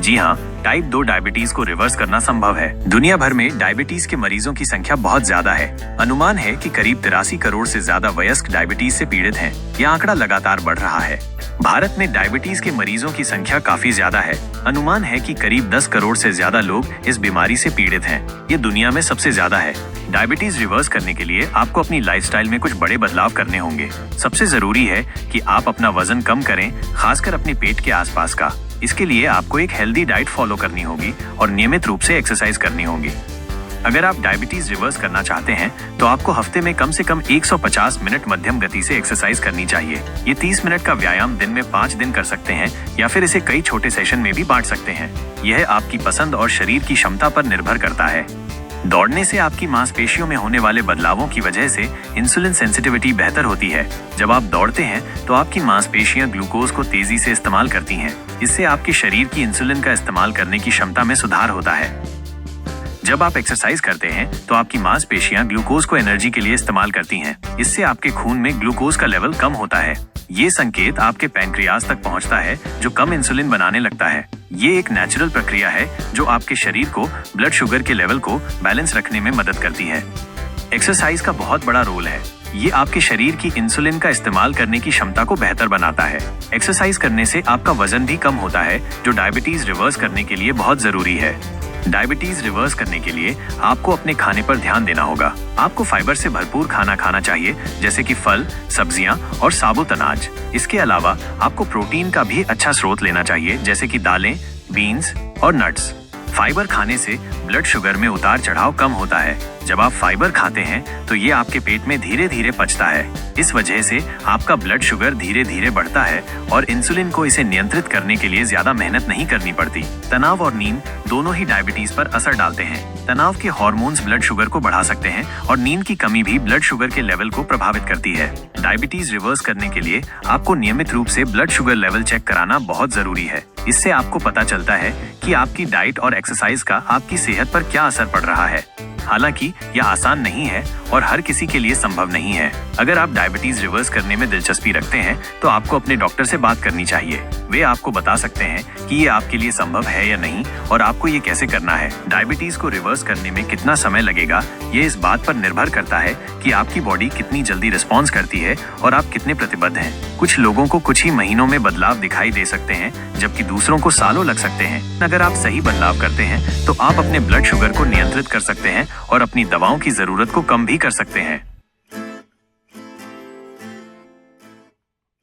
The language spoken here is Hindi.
जी हाँ, टाइप 2 डायबिटीज को रिवर्स करना संभव है। दुनिया भर में डायबिटीज के मरीजों की संख्या बहुत ज्यादा है। अनुमान है कि करीब 83 करोड़ से ज्यादा वयस्क डायबिटीज से पीड़ित हैं। यह आंकड़ा लगातार बढ़ रहा है। भारत में डायबिटीज के मरीजों की संख्या काफी ज्यादा है। अनुमान है कि करीब 10 करोड़ से ज्यादा लोग इस बीमारी से पीड़ित हैं। ये दुनिया में सबसे ज्यादा है। डायबिटीज रिवर्स करने के लिए आपको अपनी लाइफस्टाइल में कुछ बड़े बदलाव करने होंगे। सबसे जरूरी है कि आप अपना वजन कम करें, खासकर अपने पेट के आसपास का। इसके लिए आपको एक हेल्दी डाइट फॉलो करनी होगी और नियमित रूप से एक्सरसाइज करनी होगी। अगर आप डायबिटीज रिवर्स करना चाहते हैं तो आपको हफ्ते में कम से कम 150 मिनट मध्यम गति से एक्सरसाइज करनी चाहिए। ये 30 मिनट का व्यायाम दिन में 5 दिन कर सकते हैं या फिर इसे कई छोटे सेशन में भी बांट सकते हैं। यह आपकी पसंद और शरीर की क्षमता पर निर्भर करता है। दौड़ने से आपकी मांसपेशियों में होने वाले बदलावों की वजह से इंसुलिन सेंसिटिविटी बेहतर होती है। जब आप दौड़ते हैं तो आपकी मांसपेशियां ग्लूकोज को तेजी से इस्तेमाल करती हैं। इससे आपके शरीर की इंसुलिन का इस्तेमाल करने की क्षमता में सुधार होता है। जब आप एक्सरसाइज करते हैं तो आपकी मांसपेशियां ग्लूकोज को एनर्जी के लिए इस्तेमाल करती हैं। इससे आपके खून में ग्लूकोज का लेवल कम होता है। ये संकेत आपके पैंक्रियाज तक पहुंचता है जो कम इंसुलिन बनाने लगता है। ये एक नेचुरल प्रक्रिया है जो आपके शरीर को ब्लड शुगर के लेवल को बैलेंस रखने में मदद करती है। एक्सरसाइज का बहुत बड़ा रोल है। ये आपके शरीर की इंसुलिन का इस्तेमाल करने की क्षमता को बेहतर बनाता है। एक्सरसाइज करने से आपका वजन भी कम होता है, जो डायबिटीज रिवर्स करने के लिए बहुत जरूरी है। डायबिटीज रिवर्स करने के लिए आपको अपने खाने पर ध्यान देना होगा। आपको फाइबर से भरपूर खाना खाना चाहिए, जैसे कि फल, सब्जियां और साबुत अनाज। इसके अलावा आपको प्रोटीन का भी अच्छा स्रोत लेना चाहिए, जैसे कि दालें, बीन्स और नट्स। फाइबर खाने से ब्लड शुगर में उतार चढ़ाव कम होता है। जब आप फाइबर खाते हैं तो ये आपके पेट में धीरे धीरे पचता है। इस वजह से आपका ब्लड शुगर धीरे धीरे बढ़ता है और इंसुलिन को इसे नियंत्रित करने के लिए ज्यादा मेहनत नहीं करनी पड़ती। तनाव और नींद दोनों ही डायबिटीज पर असर डालते हैं। तनाव के हार्मोन्स ब्लड शुगर को बढ़ा सकते हैं और नींद की कमी भी ब्लड शुगर के लेवल को प्रभावित करती है। डायबिटीज रिवर्स करने के लिए आपको नियमित रूप से ब्लड शुगर लेवल चेक कराना बहुत जरूरी है। इससे आपको पता चलता है कि आपकी डाइट और एक्सरसाइज का आपकी सेहत पर क्या असर पड़ रहा है। हालांकि यह आसान नहीं है और हर किसी के लिए संभव नहीं है। अगर आप डायबिटीज रिवर्स करने में दिलचस्पी रखते हैं तो आपको अपने डॉक्टर से बात करनी चाहिए। वे आपको बता सकते हैं कि ये आपके लिए संभव है या नहीं और आपको ये कैसे करना है। डायबिटीज को रिवर्स करने में कितना समय लगेगा, ये इस बात पर निर्भर करता है कि आपकी बॉडी कितनी जल्दी रिस्पॉन्स करती है और आप कितने प्रतिबद्ध हैं। कुछ लोगों को कुछ ही महीनों में बदलाव दिखाई दे सकते हैं, जबकि दूसरों को सालों लग सकते हैं। अगर आप सही बदलाव करते हैं तो आप अपने ब्लड शुगर को नियंत्रित कर सकते हैं और अपनी दवाओं की जरूरत को कम भी कर सकते हैं।